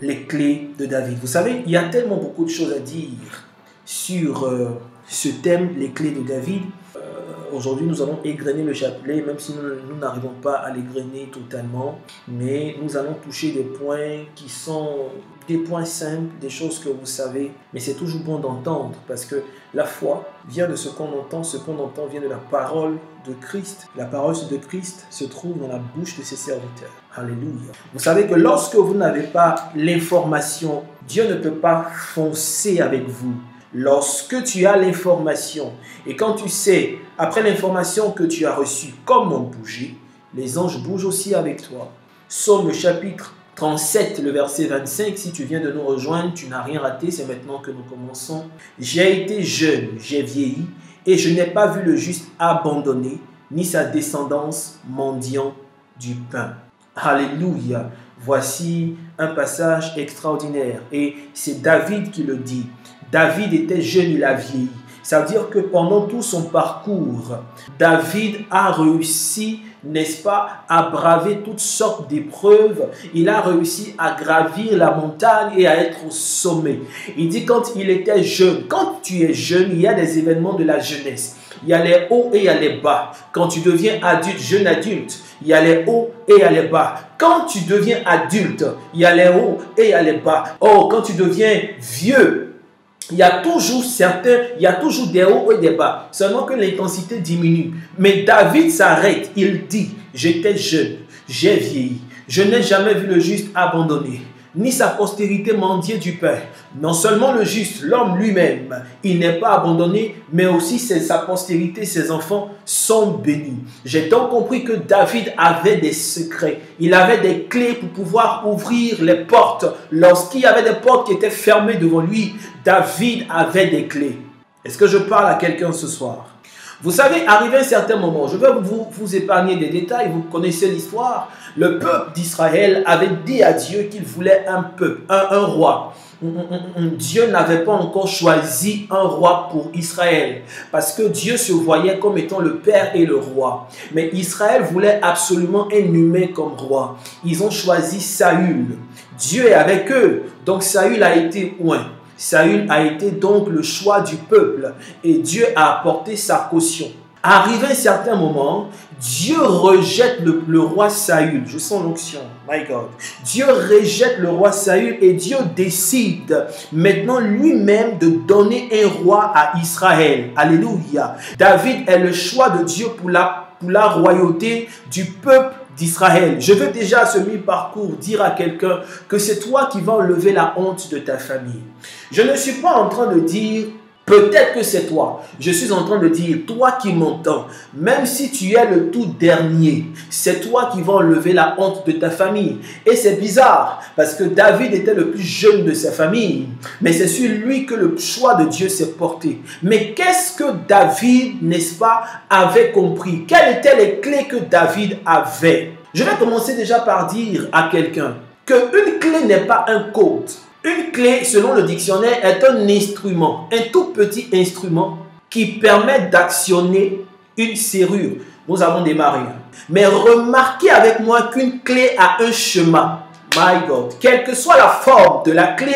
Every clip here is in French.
les clés de David. Vous savez, il y a tellement beaucoup de choses à dire sur ce thème, les clés de David. Aujourd'hui, nous allons égrener le chapelet, même si nous n'arrivons pas à l'égrener totalement. Mais nous allons toucher des points qui sont des points simples, des choses que vous savez. Mais c'est toujours bon d'entendre parce que la foi vient de ce qu'on entend. Ce qu'on entend vient de la parole de Christ. La parole de Christ se trouve dans la bouche de ses serviteurs. Alléluia. Vous savez que lorsque vous n'avez pas l'information, Dieu ne peut pas foncer avec vous. Lorsque tu as l'information et quand tu sais, après l'information que tu as reçue, comment bouger, les anges bougent aussi avec toi. Psaume le chapitre 37, le verset 25, si tu viens de nous rejoindre, tu n'as rien raté, c'est maintenant que nous commençons. J'ai été jeune, j'ai vieilli et je n'ai pas vu le juste abandonné, ni sa descendance mendiant du pain. Alléluia. Voici un passage extraordinaire et c'est David qui le dit. David était jeune, il a vieilli. Ça veut dire que pendant tout son parcours, David a réussi, n'est-ce pas, à braver toutes sortes d'épreuves. Il a réussi à gravir la montagne et à être au sommet. Il dit quand il était jeune, quand tu es jeune, il y a des événements de la jeunesse. Il y a les hauts et il y a les bas. Quand tu deviens adulte, jeune adulte, il y a les hauts et il y a les bas. Quand tu deviens adulte, il y a les hauts et il y a les bas. Oh, quand tu deviens vieux, il y a toujours des hauts et des bas. Seulement que l'intensité diminue. Mais David s'arrête. Il dit, j'étais jeune, j'ai vieilli. Je n'ai jamais vu le juste abandonné, ni sa postérité mendier du pain. Non seulement le juste, l'homme lui-même, il n'est pas abandonné, mais aussi sa postérité, ses enfants sont bénis. J'ai donc compris que David avait des secrets. Il avait des clés pour pouvoir ouvrir les portes. Lorsqu'il y avait des portes qui étaient fermées devant lui, David avait des clés. Est-ce que je parle à quelqu'un ce soir? Vous savez, arrivé à un certain moment, je vais vous épargner des détails, vous connaissez l'histoire. Le peuple d'Israël avait dit à Dieu qu'il voulait un peuple, un roi. Dieu n'avait pas encore choisi un roi pour Israël parce que Dieu se voyait comme étant le père et le roi. Mais Israël voulait absolument un humain comme roi. Ils ont choisi Saül. Dieu est avec eux, donc Saül a été oint. Saül a été donc le choix du peuple et Dieu a apporté sa caution. Arrivé à un certain moment, Dieu rejette le roi Saül. Je sens l'onction, my God. Dieu rejette le roi Saül et Dieu décide maintenant lui-même de donner un roi à Israël. Alléluia. David est le choix de Dieu pour la royauté du peuple d'Israël. Je veux déjà à ce mi-parcours dire à quelqu'un que c'est toi qui vas enlever la honte de ta famille. Je ne suis pas en train de dire peut-être que c'est toi. Je suis en train de dire, toi qui m'entends, même si tu es le tout dernier, c'est toi qui vas enlever la honte de ta famille. Et c'est bizarre, parce que David était le plus jeune de sa famille, mais c'est sur lui que le choix de Dieu s'est porté. Mais qu'est-ce que David, n'est-ce pas, avait compris? Quelles étaient les clés que David avait? Je vais commencer déjà par dire à quelqu'un qu'une clé n'est pas un code. Une clé, selon le dictionnaire, est un instrument, un tout petit instrument qui permet d'actionner une serrure. Nous avons démarré. Mais remarquez avec moi qu'une clé a un chemin. My God. Quelle que soit la forme de la clé,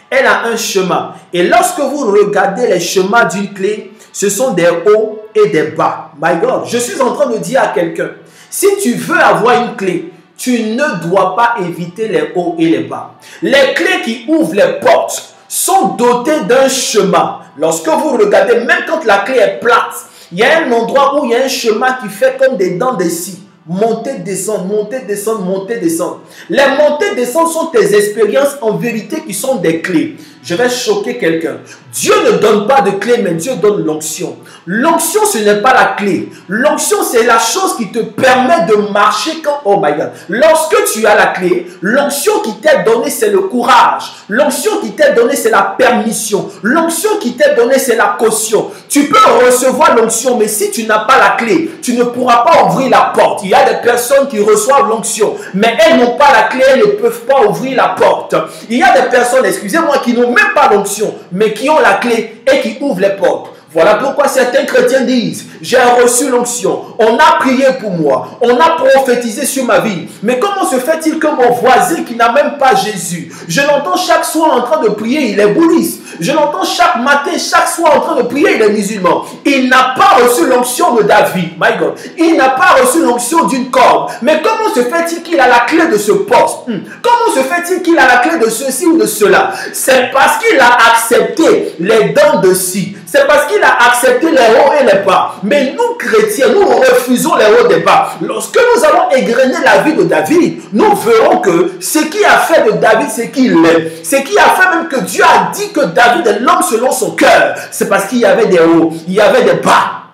elle a un chemin. Et lorsque vous regardez les chemins d'une clé, ce sont des hauts et des bas. My God. Je suis en train de dire à quelqu'un, si tu veux avoir une clé, tu ne dois pas éviter les hauts et les bas. Les clés qui ouvrent les portes sont dotées d'un chemin. Lorsque vous regardez, même quand la clé est plate, il y a un endroit où il y a un chemin qui fait comme des dents de scie. Monter, descendre, monter, descendre, monter, descendre. Les montées, descendre sont tes expériences en vérité qui sont des clés. Je vais choquer quelqu'un. Dieu ne donne pas de clé, mais Dieu donne l'onction. L'onction, ce n'est pas la clé. L'onction, c'est la chose qui te permet de marcher quand... Oh my God. Lorsque tu as la clé, l'onction qui t'est donnée, c'est le courage. L'onction qui t'est donnée, c'est la permission. L'onction qui t'est donnée, c'est la caution. Tu peux recevoir l'onction, mais si tu n'as pas la clé, tu ne pourras pas ouvrir la porte. Il y a des personnes qui reçoivent l'onction, mais elles n'ont pas la clé, elles ne peuvent pas ouvrir la porte. Il y a des personnes, excusez-moi, qui n'ont même pas l'onction, mais qui ont la clé et qui ouvrent les portes. Voilà pourquoi certains chrétiens disent, j'ai reçu l'onction, on a prié pour moi, on a prophétisé sur ma vie. Mais comment se fait-il que mon voisin qui n'a même pas Jésus, je l'entends chaque soir en train de prier, il est bouddhiste. Je l'entends chaque matin, chaque soir en train de prier, il est musulman. Il n'a pas reçu l'onction de David, my God. Il n'a pas reçu l'onction d'une corde. Mais comment se fait-il qu'il a la clé de ce poste? Comment se fait-il qu'il a la clé de ceci ou de cela? C'est parce qu'il a accepté les dents de scie. C'est parce qu'il a accepté les hauts et les bas. Mais nous, chrétiens, nous refusons les hauts et les bas. Lorsque nous allons égrener la vie de David, nous verrons que ce qui a fait de David, c'est qu'il est. Ce qui a fait même que Dieu a dit que David est l'homme selon son cœur. C'est parce qu'il y avait des hauts, il y avait des bas.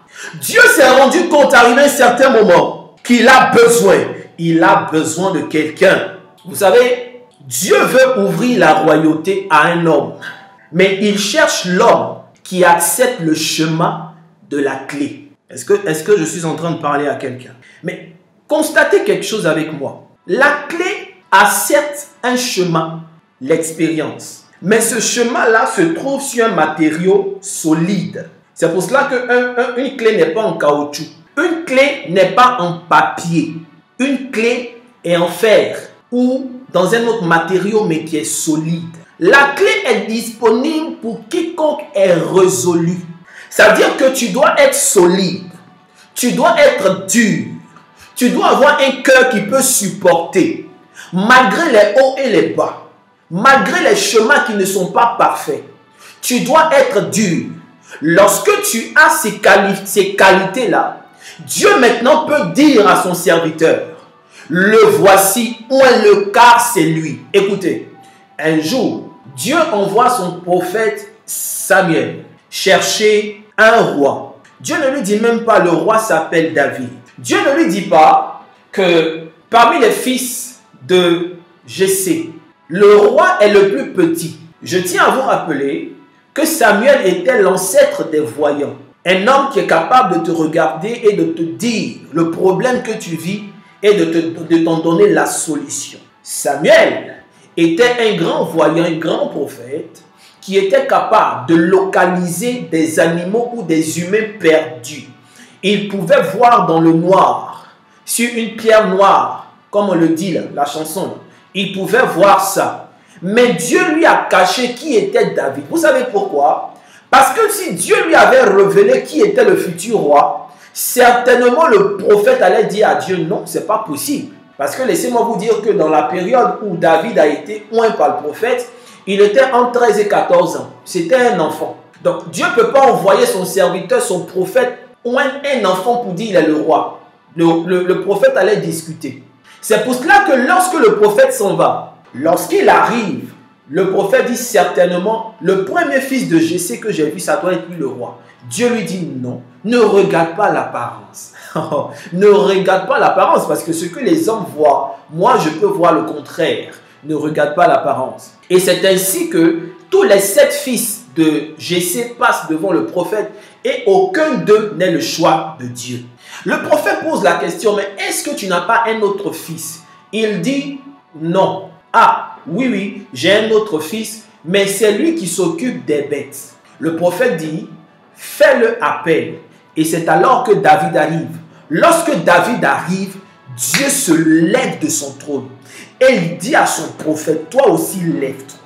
Dieu s'est rendu compte arrivé un certain moment qu'il a besoin. Il a besoin de quelqu'un. Vous savez, Dieu veut ouvrir la royauté à un homme. Mais il cherche l'homme qui accepte le chemin de la clé. Est-ce que je suis en train de parler à quelqu'un? Mais constatez quelque chose avec moi. La clé a certes un chemin, l'expérience. Mais ce chemin-là se trouve sur un matériau solide. C'est pour cela qu'une clé n'est pas en caoutchouc. Une clé n'est pas en papier. Une clé est en fer ou dans un autre matériau mais qui est solide. La clé est disponible pour quiconque est résolu. Ça veut dire que tu dois être solide. Tu dois être dur. Tu dois avoir un cœur qui peut supporter. Malgré les hauts et les bas. Malgré les chemins qui ne sont pas parfaits. Tu dois être dur. Lorsque tu as ces qualités-là, Dieu maintenant peut dire à son serviteur, le voici, oint-le car c'est lui. Écoutez, un jour, Dieu envoie son prophète Samuel chercher un roi. Dieu ne lui dit même pas le roi s'appelle David. Dieu ne lui dit pas que parmi les fils de Jessé, le roi est le plus petit. Je tiens à vous rappeler que Samuel était l'ancêtre des voyants. Un homme qui est capable de te regarder et de te dire le problème que tu vis et de t'en donner la solution. Samuel était un grand voyant, un grand prophète qui était capable de localiser des animaux ou des humains perdus. Il pouvait voir dans le noir, sur une pierre noire, comme on le dit là, la chanson. Il pouvait voir ça. Mais Dieu lui a caché qui était David. Vous savez pourquoi? Parce que si Dieu lui avait révélé qui était le futur roi, certainement le prophète allait dire à Dieu, non, c'est pas possible. Parce que laissez-moi vous dire que dans la période où David a été oint par le prophète, il était entre 13 et 14 ans. C'était un enfant. Donc Dieu ne peut pas envoyer son serviteur, son prophète, oint un enfant pour dire qu'il est le roi. Le prophète allait discuter. C'est pour cela que lorsque le prophète s'en va, lorsqu'il arrive, le prophète dit certainement, le premier fils de Jessé que j'ai vu, ça doit être lui le roi. Dieu lui dit non, ne regarde pas l'apparence. Ne regarde pas l'apparence parce que ce que les hommes voient, moi je peux voir le contraire. Ne regarde pas l'apparence. Et c'est ainsi que tous les 7 fils de Jessé passent devant le prophète et aucun d'eux n'est le choix de Dieu. Le prophète pose la question, mais est-ce que tu n'as pas un autre fils? Il dit non. Ah, oui, j'ai un autre fils, mais c'est lui qui s'occupe des bêtes. Le prophète dit, fais-le appel. Et c'est alors que David arrive. Lorsque David arrive, Dieu se lève de son trône. Et il dit à son prophète, toi aussi lève-toi.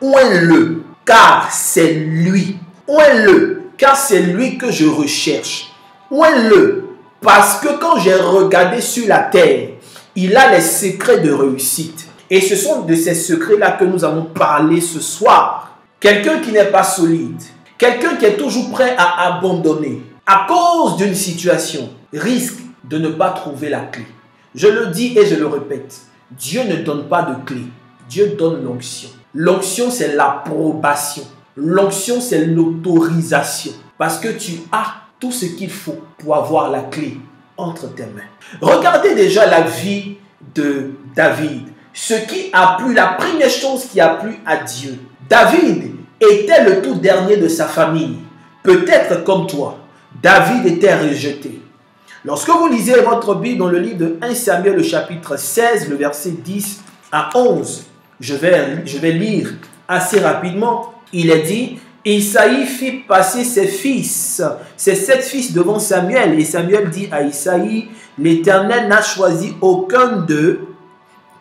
Oint-le, car c'est lui. Oint-le, car c'est lui que je recherche. Oint-le, parce que quand j'ai regardé sur la terre, il a les secrets de réussite. Et ce sont de ces secrets-là que nous allons parler ce soir. Quelqu'un qui n'est pas solide, quelqu'un qui est toujours prêt à abandonner à cause d'une situation, risque de ne pas trouver la clé. Je le dis et je le répète, Dieu ne donne pas de clé, Dieu donne l'onction. L'onction, c'est l'approbation. L'onction, c'est l'autorisation. Parce que tu as tout ce qu'il faut pour avoir la clé entre tes mains. Regardez déjà la vie de David. Ce qui a plu, la première chose qui a plu à Dieu. David était le tout dernier de sa famille. Peut-être comme toi, David était rejeté. Lorsque vous lisez votre Bible dans le livre de 1 Samuel, le chapitre 16, le verset 10 à 11, je vais lire assez rapidement. Il est dit, Isaïe fit passer ses fils, ses 7 fils devant Samuel. Et Samuel dit à Isaïe, l'Éternel n'a choisi aucun d'eux.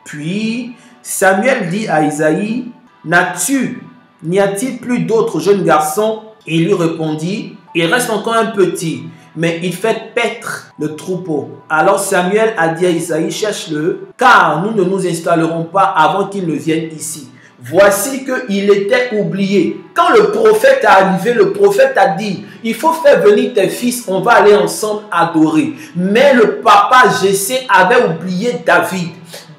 Puis Samuel dit à Isaïe, n'y a-t-il plus d'autres jeunes garçons? Et il lui répondit, il reste encore un petit, mais il fait paître le troupeau. Alors Samuel a dit à Isaïe, cherche-le, car nous ne nous installerons pas avant qu'il ne vienne ici. Voici qu'il était oublié. Quand le prophète est arrivé, le prophète a dit, il faut faire venir tes fils, on va aller ensemble adorer. Mais le papa Jessé avait oublié David.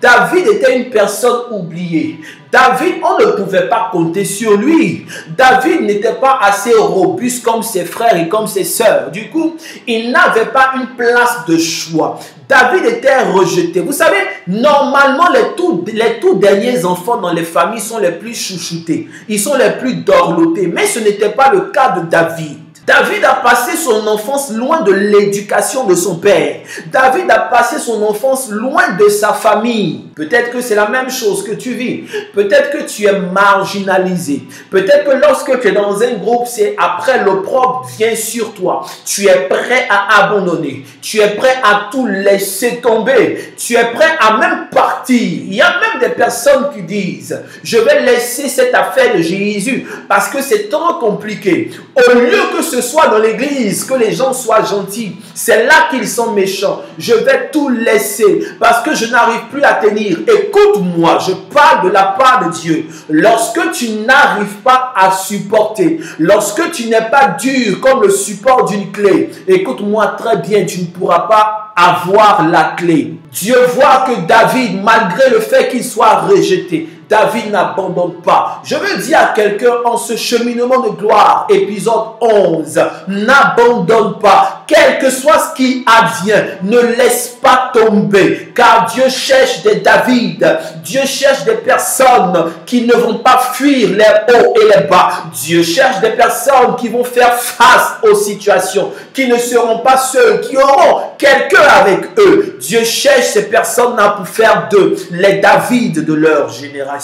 David était une personne oubliée. David, on ne pouvait pas compter sur lui. David n'était pas assez robuste comme ses frères et comme ses sœurs. Du coup, il n'avait pas une place de choix. David était rejeté. Vous savez, normalement, les tout derniers enfants dans les familles sont les plus chouchoutés. Ils sont les plus dorlotés. Mais ce n'était pas le cas de David. David a passé son enfance loin de l'éducation de son père. David a passé son enfance loin de sa famille. Peut-être que c'est la même chose que tu vis. Peut-être que tu es marginalisé. Peut-être que lorsque tu es dans un groupe, c'est après l'opprobre vient sur toi. Tu es prêt à abandonner. Tu es prêt à tout laisser tomber. Tu es prêt à même partir. Il y a même des personnes qui disent, je vais laisser cette affaire de Jésus parce que c'est trop compliqué. Au lieu que ce soit dans l'église, que les gens soient gentils, c'est là qu'ils sont méchants. Je vais tout laisser parce que je n'arrive plus à tenir. Écoute-moi, je parle de la part de Dieu. Lorsque tu n'arrives pas à supporter, lorsque tu n'es pas dur comme le support d'une clé, écoute-moi très bien, tu ne pourras pas avoir la clé. Dieu voit que David, malgré le fait qu'il soit rejeté, David n'abandonne pas. Je veux dire à quelqu'un en ce cheminement de gloire, épisode 11, n'abandonne pas. Quel que soit ce qui advient, ne laisse pas tomber. Car Dieu cherche des David. Dieu cherche des personnes qui ne vont pas fuir les hauts et les bas. Dieu cherche des personnes qui vont faire face aux situations, qui ne seront pas seuls, qui auront quelqu'un avec eux. Dieu cherche ces personnes-là pour faire d'eux les David de leur génération.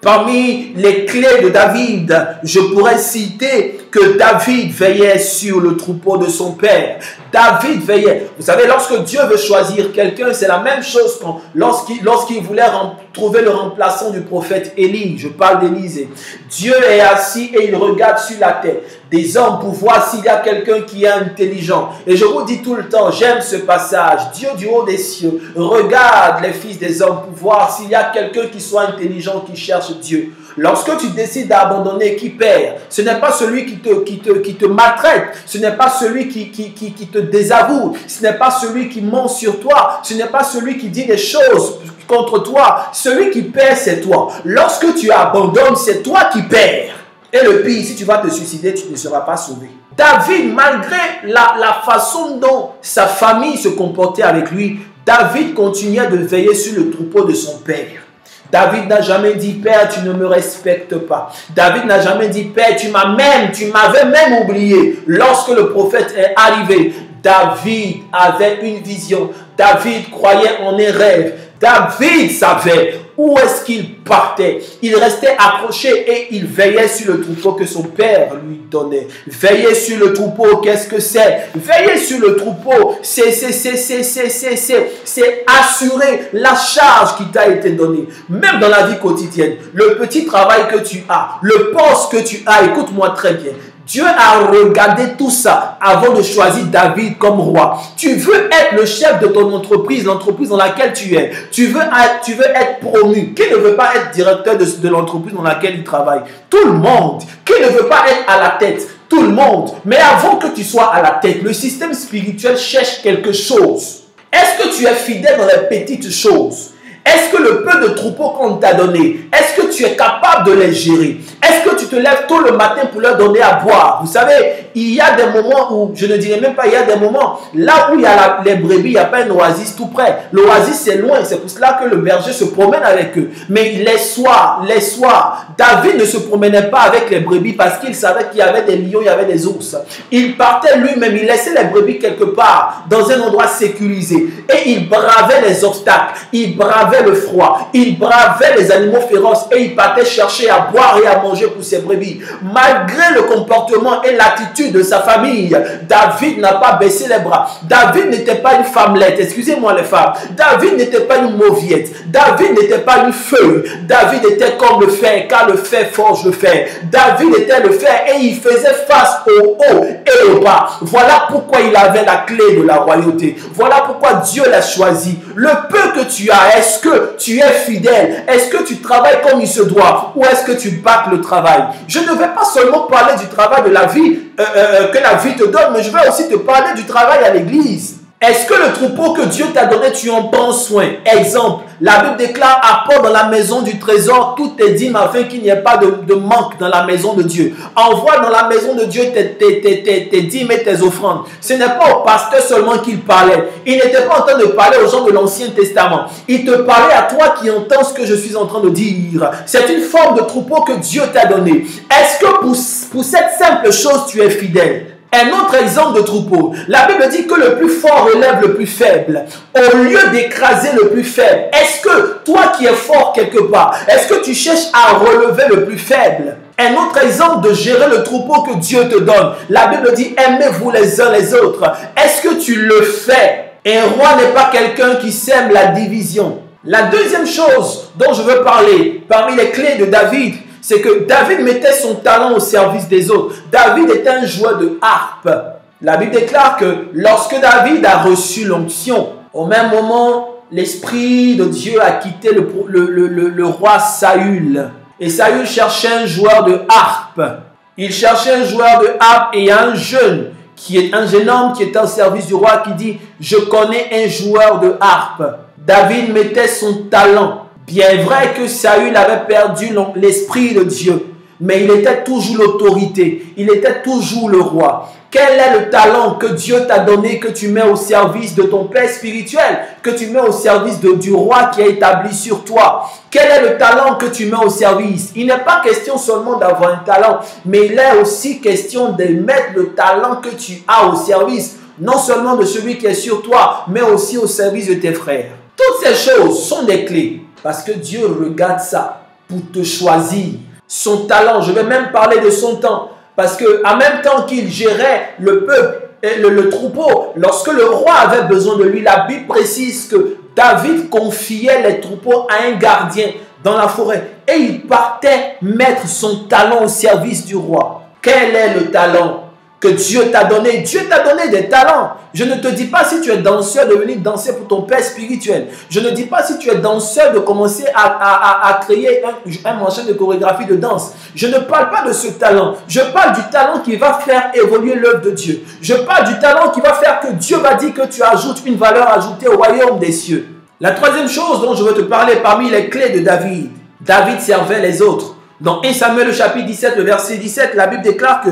Parmi les clés de David, je pourrais citer que David veillait sur le troupeau de son père. David veillait. Vous savez, lorsque Dieu veut choisir quelqu'un, c'est la même chose lorsqu'il voulait trouver le remplaçant du prophète Élie. Je parle d'Élisée. Dieu est assis et il regarde sur la terre des hommes pour voir s'il y a quelqu'un qui est intelligent. Et je vous dis tout le temps, j'aime ce passage. Dieu du haut des cieux regarde les fils des hommes pour voir s'il y a quelqu'un qui soit intelligent, qui cherche Dieu. Lorsque tu décides d'abandonner, qui perd? Ce n'est pas celui qui te maltraite. Ce n'est pas celui qui te désavoue. Ce n'est pas celui qui ment sur toi. Ce n'est pas celui qui dit des choses contre toi. Celui qui perd, c'est toi. Lorsque tu abandonnes, c'est toi qui perds. Et le pire, si tu vas te suicider, tu ne seras pas sauvé. David, malgré la façon dont sa famille se comportait avec lui, David continuait de veiller sur le troupeau de son père. David n'a jamais dit, Père, tu ne me respectes pas. David n'a jamais dit, Père, tu m'avais même oublié. Lorsque le prophète est arrivé, David avait une vision. David croyait en un rêve. David savait où est-ce qu'il partait. Il restait accroché et il veillait sur le troupeau que son père lui donnait. Veiller sur le troupeau, qu'est-ce que c'est? Veiller sur le troupeau, c'est assurer la charge qui t'a été donnée. Même dans la vie quotidienne, le petit travail que tu as, le poste que tu as, écoute-moi très bien. Dieu a regardé tout ça avant de choisir David comme roi. Tu veux être le chef de ton entreprise, l'entreprise dans laquelle tu es. Tu veux être promu. Qui ne veut pas être directeur de l'entreprise dans laquelle il travaille? Tout le monde. Qui ne veut pas être à la tête? Tout le monde. Mais avant que tu sois à la tête, le système spirituel cherche quelque chose. Est-ce que tu es fidèle dans les petites choses? Est-ce que le peu de troupeau qu'on t'a donné, est-ce que tu es capable de les gérer? Est-ce que tu te lèves tôt le matin pour leur donner à boire? Vous savez, il y a des moments où, je ne dirais même pas, il y a des moments, là où il y a les brebis, il n'y a pas une oasis tout près. L'oasis, c'est loin, c'est pour cela que le berger se promène avec eux. Mais les soirs, David ne se promenait pas avec les brebis parce qu'il savait qu'il y avait des lions, il y avait des ours. Il partait lui-même, il laissait les brebis quelque part, dans un endroit sécurisé. Et il bravait les obstacles, il bravait le froid, il bravait les animaux féroces et il partait chercher à boire et à manger pour ses brebis. Malgré le comportement et l'attitude de sa famille, David n'a pas baissé les bras. David n'était pas une femmelette, excusez-moi les femmes. David n'était pas une mauviette. David n'était pas une feuille. David était comme le fer, car le fer forge le fer. David était le fer et il faisait face au haut et au bas. Voilà pourquoi il avait la clé de la royauté. Voilà pourquoi Dieu l'a choisi. Le peu que tu as, est-ce que tu es fidèle? Est-ce que tu travailles comme il se doit? Ou est-ce que tu bâcles le travail? Je ne vais pas seulement parler du travail de la vie que la vie te donne, mais je vais aussi te parler du travail à l'église. Est-ce que le troupeau que Dieu t'a donné, tu en prends soin? Exemple, la Bible déclare: apporte dans la maison du trésor toutes tes dîmes afin qu'il n'y ait pas de manque dans la maison de Dieu. Envoie dans la maison de Dieu tes dîmes et tes offrandes. Ce n'est pas au pasteur seulement qu'il parlait. Il n'était pas en train de parler aux gens de l'Ancien Testament. Il te parlait à toi qui entends ce que je suis en train de dire. C'est une forme de troupeau que Dieu t'a donné. Est-ce que pour cette simple chose, tu es fidèle? Un autre exemple de troupeau. La Bible dit que le plus fort relève le plus faible. Au lieu d'écraser le plus faible, est-ce que toi qui es fort quelque part, est-ce que tu cherches à relever le plus faible? Un autre exemple de gérer le troupeau que Dieu te donne. La Bible dit: aimez-vous les uns les autres. Est-ce que tu le fais? Un roi n'est pas quelqu'un qui sème la division. La deuxième chose dont je veux parler, parmi les clés de David, c'est que David mettait son talent au service des autres. David était un joueur de harpe. La Bible déclare que lorsque David a reçu l'onction, au même moment, l'Esprit de Dieu a quitté le roi Saül. Et Saül cherchait un joueur de harpe. Il cherchait un joueur de harpe et un jeune homme qui était au service du roi qui dit: je connais un joueur de harpe. David mettait son talent. Bien vrai que Saül avait perdu l'Esprit de Dieu, mais il était toujours l'autorité, il était toujours le roi. Quel est le talent que Dieu t'a donné, que tu mets au service de ton Père spirituel, que tu mets au service du roi qui a établi sur toi? Quel est le talent que tu mets au service? Il n'est pas question seulement d'avoir un talent, mais il est aussi question de mettre le talent que tu as au service, non seulement de celui qui est sur toi, mais aussi au service de tes frères. Toutes ces choses sont des clés. Parce que Dieu regarde ça pour te choisir. Son talent, je vais même parler de son temps. Parce qu'en même temps qu'il gérait le peuple et le troupeau, lorsque le roi avait besoin de lui, la Bible précise que David confiait les troupeaux à un gardien dans la forêt. Et il partait mettre son talent au service du roi. Quel est le talent que Dieu t'a donné? Dieu t'a donné des talents. Je ne te dis pas, si tu es danseur, de venir danser pour ton Père spirituel. Je ne dis pas, si tu es danseur, de commencer à créer un machin de chorégraphie de danse. Je ne parle pas de ce talent. Je parle du talent qui va faire évoluer l'œuvre de Dieu. Je parle du talent qui va faire que Dieu va dire que tu ajoutes une valeur ajoutée au royaume des cieux. La troisième chose dont je veux te parler parmi les clés de David. David servait les autres. Dans 1 Samuel, le chapitre 17, le verset 17, la Bible déclare que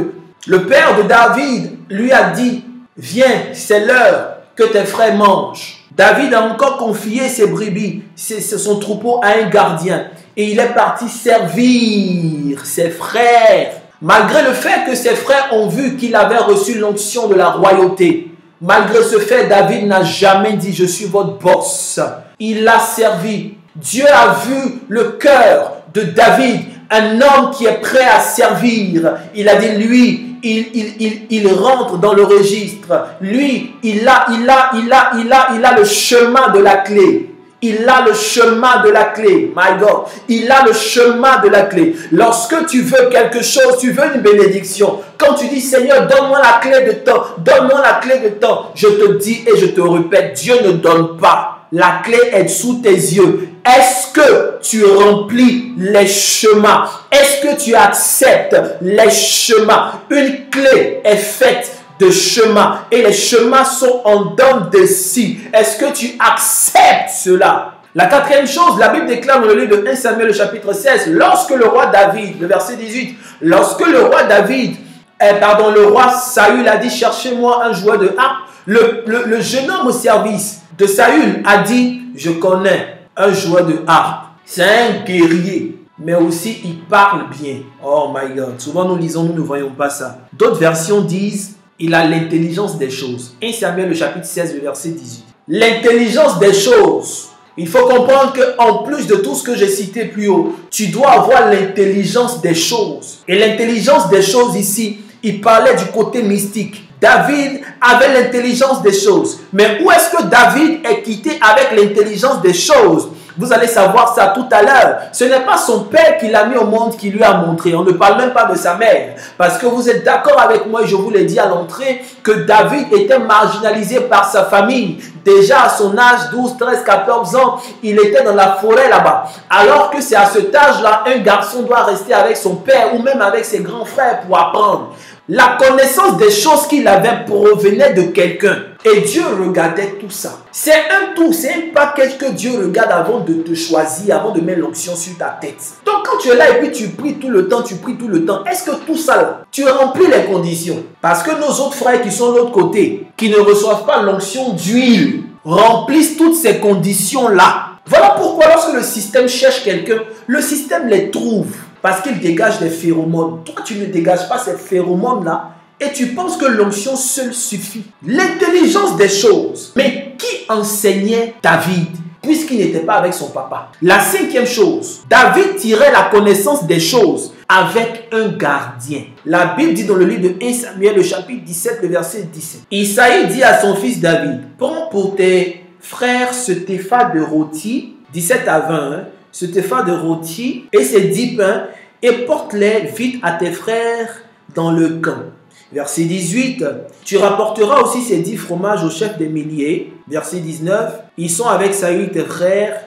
le père de David lui a dit: viens, c'est l'heure que tes frères mangent. David a encore confié ses brebis, son troupeau à un gardien. Et il est parti servir ses frères. Malgré le fait que ses frères ont vu qu'il avait reçu l'onction de la royauté. Malgré ce fait, David n'a jamais dit: je suis votre boss. Il l'a servi. Dieu a vu le cœur de David, un homme qui est prêt à servir. Il a dit: lui, il rentre dans le registre. Lui, il a le chemin de la clé. Il a le chemin de la clé. My God. Il a le chemin de la clé. Lorsque tu veux quelque chose, tu veux une bénédiction. Quand tu dis: Seigneur, donne-moi la clé de temps. Donne-moi la clé de temps. Je te dis et je te répète, Dieu ne donne pas. La clé est sous tes yeux. Est-ce que tu remplis les chemins? Est-ce que tu acceptes les chemins? Une clé est faite de chemins et les chemins sont en dents de scie. Est-ce que tu acceptes cela? La quatrième chose, la Bible déclare dans le livre de 1 Samuel, le chapitre 16, lorsque le roi David, le verset 18, lorsque le roi David le roi Saül a dit, cherchez-moi un joueur de harpe. Le jeune homme au service de Saül a dit, je connais un joueur de harpe. C'est un guerrier, mais aussi il parle bien. Oh my God. Souvent nous lisons, nous ne voyons pas ça. D'autres versions disent, il a l'intelligence des choses. 1 Samuel, le chapitre 16, le verset 18. L'intelligence des choses. Il faut comprendre qu'en plus de tout ce que j'ai cité plus haut, tu dois avoir l'intelligence des choses. Et l'intelligence des choses ici, il parlait du côté mystique. David avait l'intelligence des choses. Mais où est-ce que David est quitté avec l'intelligence des choses? Vous allez savoir ça tout à l'heure. Ce n'est pas son père qui l'a mis au monde qui lui a montré. On ne parle même pas de sa mère. Parce que vous êtes d'accord avec moi, et je vous l'ai dit à l'entrée, que David était marginalisé par sa famille. Déjà à son âge, 12, 13, 14 ans, il était dans la forêt là-bas. Alors que c'est à cet âge-là, un garçon doit rester avec son père ou même avec ses grands frères pour apprendre. La connaissance des choses qu'il avait provenait de quelqu'un. Et Dieu regardait tout ça. C'est un tout, c'est un package que Dieu regarde avant de te choisir, avant de mettre l'onction sur ta tête. Donc quand tu es là et puis tu pries tout le temps, est-ce que tout ça là, tu remplis les conditions? Parce que nos autres frères qui sont de l'autre côté, qui ne reçoivent pas l'onction d'huile, remplissent toutes ces conditions-là. Voilà pourquoi lorsque le système cherche quelqu'un, le système les trouve. Parce qu'il dégage des phéromones. Toi, tu ne dégages pas ces phéromones-là et tu penses que l'onction seule suffit. L'intelligence des choses. Mais qui enseignait David puisqu'il n'était pas avec son papa? La cinquième chose, David tirait la connaissance des choses avec un gardien. La Bible dit dans le livre de 1 Samuel, le chapitre 17, le verset 17. Isaïe dit à son fils David, prends pour tes frères ce tépha de rôti, 17 à 20, ce tépha de rôti et ses 10 pains, et porte-les vite à tes frères dans le camp. Verset 18, tu rapporteras aussi ces 10 fromages au chef des milliers. Verset 19, ils sont avec Saül tes frères,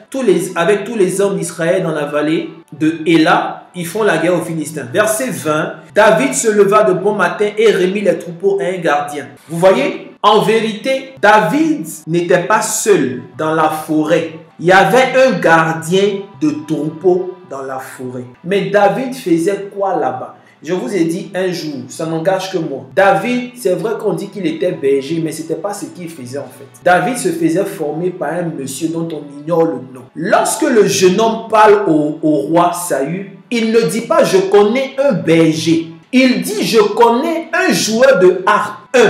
avec tous les hommes d'Israël dans la vallée de Éla, ils font la guerre aux Philistins. Verset 20, David se leva de bon matin et remit les troupeaux à un gardien. Vous voyez, en vérité, David n'était pas seul dans la forêt. Il y avait un gardien de troupeau dans la forêt. Mais David faisait quoi là-bas? Je vous ai dit un jour, ça n'engage que moi. David, c'est vrai qu'on dit qu'il était berger, mais ce n'était pas ce qu'il faisait en fait. David se faisait former par un monsieur dont on ignore le nom. Lorsque le jeune homme parle au roi Saül, il ne dit pas « je connais un berger ». Il dit « je connais un joueur de harpe ». 1.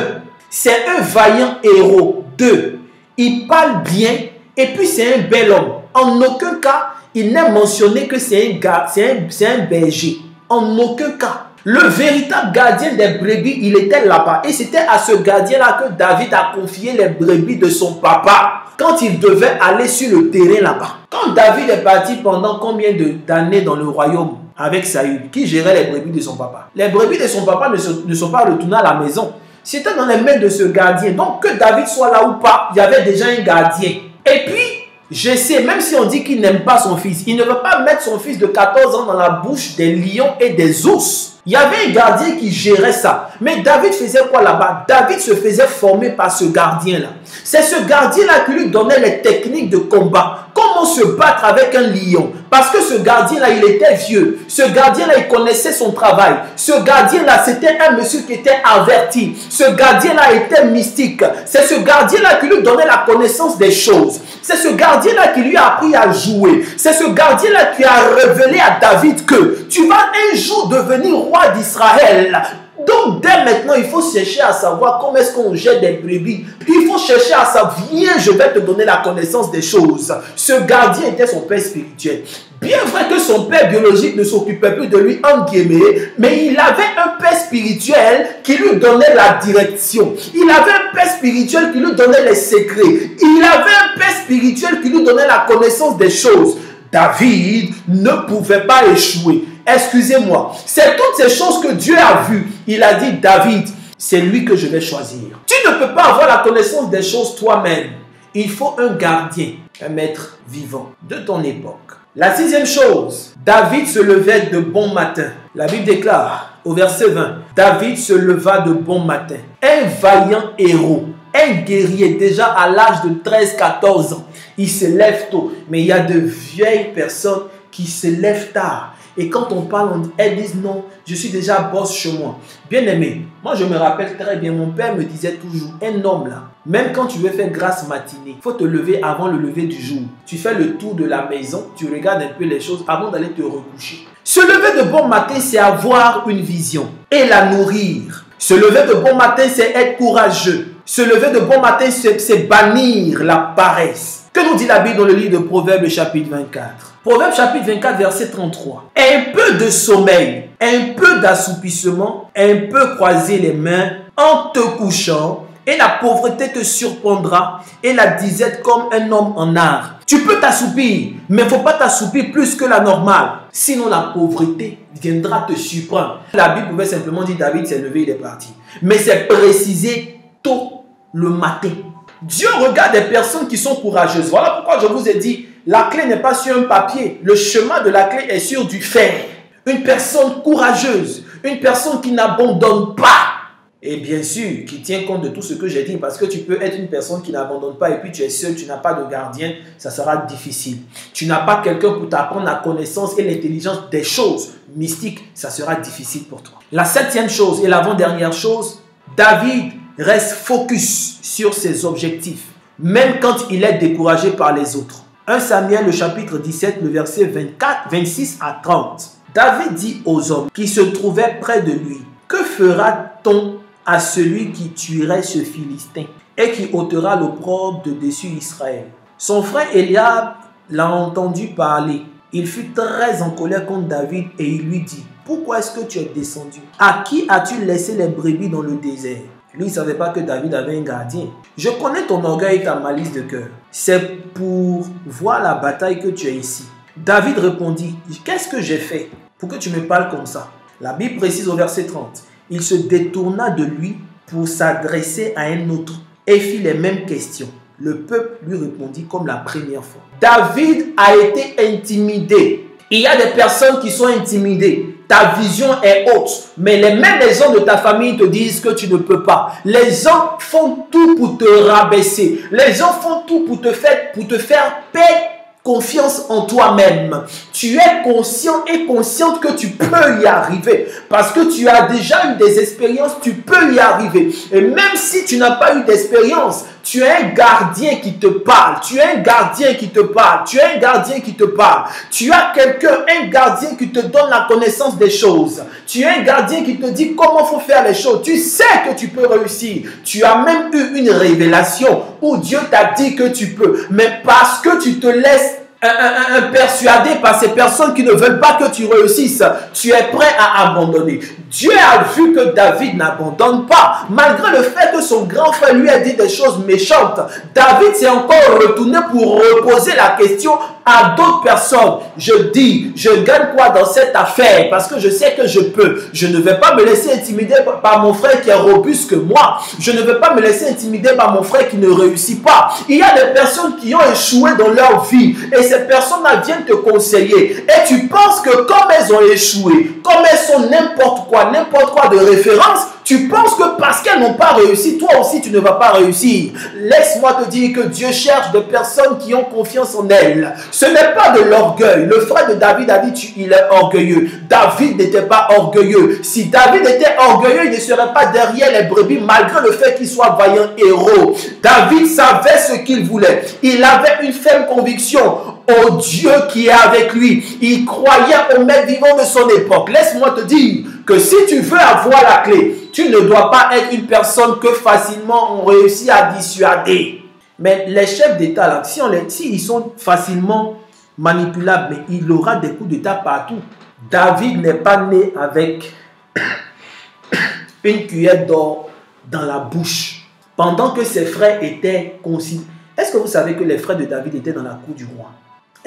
C'est un vaillant héros. 2. Il parle bien. Et puis c'est un bel homme. En aucun cas, il n'est mentionné que c'est un berger. En aucun cas. Le véritable gardien des brebis, il était là-bas. Et c'était à ce gardien-là que David a confié les brebis de son papa quand il devait aller sur le terrain là-bas. Quand David est parti pendant combien d'années dans le royaume avec Saül, qui gérait les brebis de son papa? Les brebis de son papa ne sont pas retournées à la maison. C'était dans les mains de ce gardien. Donc que David soit là ou pas, il y avait déjà un gardien. Et puis, je sais, même si on dit qu'il n'aime pas son fils, il ne veut pas mettre son fils de 14 ans dans la bouche des lions et des ours. Il y avait un gardien qui gérait ça. Mais David faisait quoi là-bas? David se faisait former par ce gardien-là. C'est ce gardien-là qui lui donnait les techniques de combat. Comment se battre avec un lion? Parce que ce gardien-là, il était vieux. Ce gardien-là, il connaissait son travail. Ce gardien-là, c'était un monsieur qui était averti. Ce gardien-là était mystique. C'est ce gardien-là qui lui donnait la connaissance des choses. C'est ce gardien-là qui lui a appris à jouer. C'est ce gardien-là qui a révélé à David que tu vas un jour devenir roi d'Israël. Donc, dès maintenant, il faut chercher à savoir comment est-ce qu'on jette des brebis. Il faut chercher à savoir, viens, je vais te donner la connaissance des choses. Ce gardien était son père spirituel. Bien vrai que son père biologique ne s'occupait plus de lui, en guillemets, mais il avait un père spirituel qui lui donnait la direction. Il avait un père spirituel qui lui donnait les secrets. Il avait un père spirituel qui lui donnait la connaissance des choses. David ne pouvait pas échouer. Excusez-moi, c'est toutes ces choses que Dieu a vues. Il a dit, David, c'est lui que je vais choisir. Tu ne peux pas avoir la connaissance des choses toi-même. Il faut un gardien, un maître vivant de ton époque. La sixième chose, David se levait de bon matin. La Bible déclare au verset 20, David se leva de bon matin. Un vaillant héros, un guerrier déjà à l'âge de 13-14 ans. Il se lève tôt, mais il y a de vieilles personnes qui se lèvent tard. Et quand on parle, elles disent non, je suis déjà boss chez moi. Bien aimé, moi je me rappelle très bien, mon père me disait toujours, un homme là, même quand tu veux faire grâce matinée, il faut te lever avant le lever du jour. Tu fais le tour de la maison, tu regardes un peu les choses avant d'aller te recoucher. Se lever de bon matin, c'est avoir une vision et la nourrir. Se lever de bon matin, c'est être courageux. Se lever de bon matin, c'est bannir la paresse. Que nous dit la Bible dans le livre de Proverbes chapitre 24? Proverbes chapitre 24 verset 33. Un peu de sommeil, un peu d'assoupissement, un peu croiser les mains en te couchant, et la pauvreté te surprendra et la disette comme un homme en art. Tu peux t'assoupir, mais il ne faut pas t'assoupir plus que la normale. Sinon la pauvreté viendra te surprendre. La Bible pouvait simplement dire David s'est levé, il est parti. Mais c'est précisé tôt le matin. Dieu regarde des personnes qui sont courageuses. Voilà pourquoi je vous ai dit, la clé n'est pas sur un papier. Le chemin de la clé est sur du fer. Une personne courageuse, une personne qui n'abandonne pas. Et bien sûr, qui tient compte de tout ce que j'ai dit, parce que tu peux être une personne qui n'abandonne pas et puis tu es seul, tu n'as pas de gardien, ça sera difficile. Tu n'as pas quelqu'un pour t'apprendre la connaissance et l'intelligence des choses mystiques, ça sera difficile pour toi. La septième chose et l'avant-dernière chose, David reste focus sur ses objectifs, même quand il est découragé par les autres. 1 Samuel, le chapitre 17, le verset 26 à 30. David dit aux hommes qui se trouvaient près de lui, « Que fera-t-on à celui qui tuerait ce Philistin et qui ôtera l'opprobre de dessus Israël ?» Son frère Eliab l'a entendu parler. Il fut très en colère contre David et il lui dit, « Pourquoi est-ce que tu es descendu? À qui as-tu laissé les brebis dans le désert ?» Lui, il ne savait pas que David avait un gardien. « Je connais ton orgueil et ta malice de cœur. C'est pour voir la bataille que tu es ici. » David répondit, « Qu'est-ce que j'ai fait pour que tu me parles comme ça ?» La Bible précise au verset 30. Il se détourna de lui pour s'adresser à un autre et fit les mêmes questions. Le peuple lui répondit comme la première fois. David a été intimidé. Il y a des personnes qui sont intimidées. Ta vision est haute, mais les gens de ta famille te disent que tu ne peux pas. Les gens font tout pour te rabaisser. Les gens font tout pour te faire perdre confiance en toi-même. Tu es conscient et consciente que tu peux y arriver. Parce que tu as déjà eu des expériences, tu peux y arriver. Et même si tu n'as pas eu d'expérience, tu as un gardien qui te parle. Tu as un gardien qui te parle. Tu as un gardien qui te parle. Tu as un gardien qui te donne la connaissance des choses. Tu as un gardien qui te dit comment il faut faire les choses. Tu sais que tu peux réussir. Tu as même eu une révélation où Dieu t'a dit que tu peux. Mais parce que tu te laisses persuadé par ces personnes qui ne veulent pas que tu réussisses, tu es prêt à abandonner. Dieu a vu que David n'abandonne pas, malgré le fait que son grand frère lui a dit des choses méchantes. David s'est encore retourné pour reposer la question à d'autres personnes. Je dis, je gagne quoi dans cette affaire? Parce que je sais que je peux. Je ne vais pas me laisser intimider par mon frère qui est robuste que moi. Je ne vais pas me laisser intimider par mon frère qui ne réussit pas. Il y a des personnes qui ont échoué dans leur vie et ces personnes-là viennent te conseiller. Et tu penses que comme elles ont échoué, comme elles sont n'importe quoi de référence, tu penses que parce qu'elles n'ont pas réussi, toi aussi tu ne vas pas réussir. Laisse-moi te dire que Dieu cherche des personnes qui ont confiance en elles. Ce n'est pas de l'orgueil. Le frère de David a dit il est orgueilleux. David n'était pas orgueilleux. Si David était orgueilleux, il ne serait pas derrière les brebis malgré le fait qu'il soit vaillant héros. David savait ce qu'il voulait. Il avait une ferme conviction au Dieu qui est avec lui. Il croyait au maître vivant de son époque. Laisse-moi te dire que si tu veux avoir la clé, tu ne dois pas être une personne que facilement on réussit à dissuader. Mais les chefs d'État, là, si ils sont facilement manipulables, mais il aura des coups d'État partout. David n'est pas né avec une cuillère d'or dans la bouche. Pendant que ses frères étaient concis. Est-ce que vous savez que les frères de David étaient dans la cour du roi?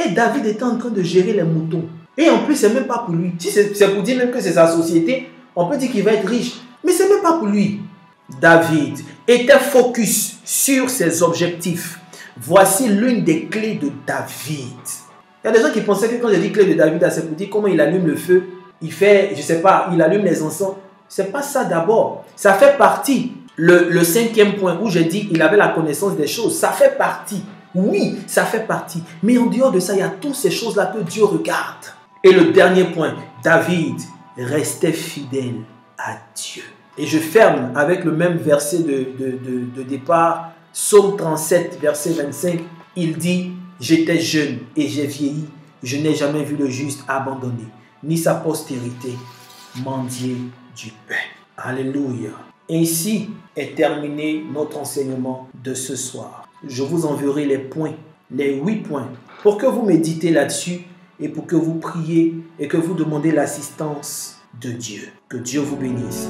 Et David était en train de gérer les moutons. Et en plus, c'est même pas pour lui. Si c'est pour dire même que c'est sa société, on peut dire qu'il va être riche. Mais c'est même pas pour lui. David était focus sur ses objectifs. Voici l'une des clés de David. Il y a des gens qui pensaient que quand je dis clé de David, c'est pour dire comment il allume le feu. Il fait, je sais pas, il allume les encens. C'est pas ça d'abord. Ça fait partie. Le cinquième point où j'ai dit il avait la connaissance des choses, ça fait partie. Oui, ça fait partie. Mais en dehors de ça, il y a toutes ces choses-là que Dieu regarde. Et le dernier point, David restait fidèle à Dieu. Et je ferme avec le même verset de départ, Psaume 37, verset 25. Il dit, j'étais jeune et j'ai vieilli, je n'ai jamais vu le juste abandonné, ni sa postérité mendier du pain. Alléluia. Ainsi est terminé notre enseignement de ce soir. Je vous enverrai les points, les 8 points, pour que vous méditez là-dessus et pour que vous priez et que vous demandez l'assistance de Dieu. Que Dieu vous bénisse.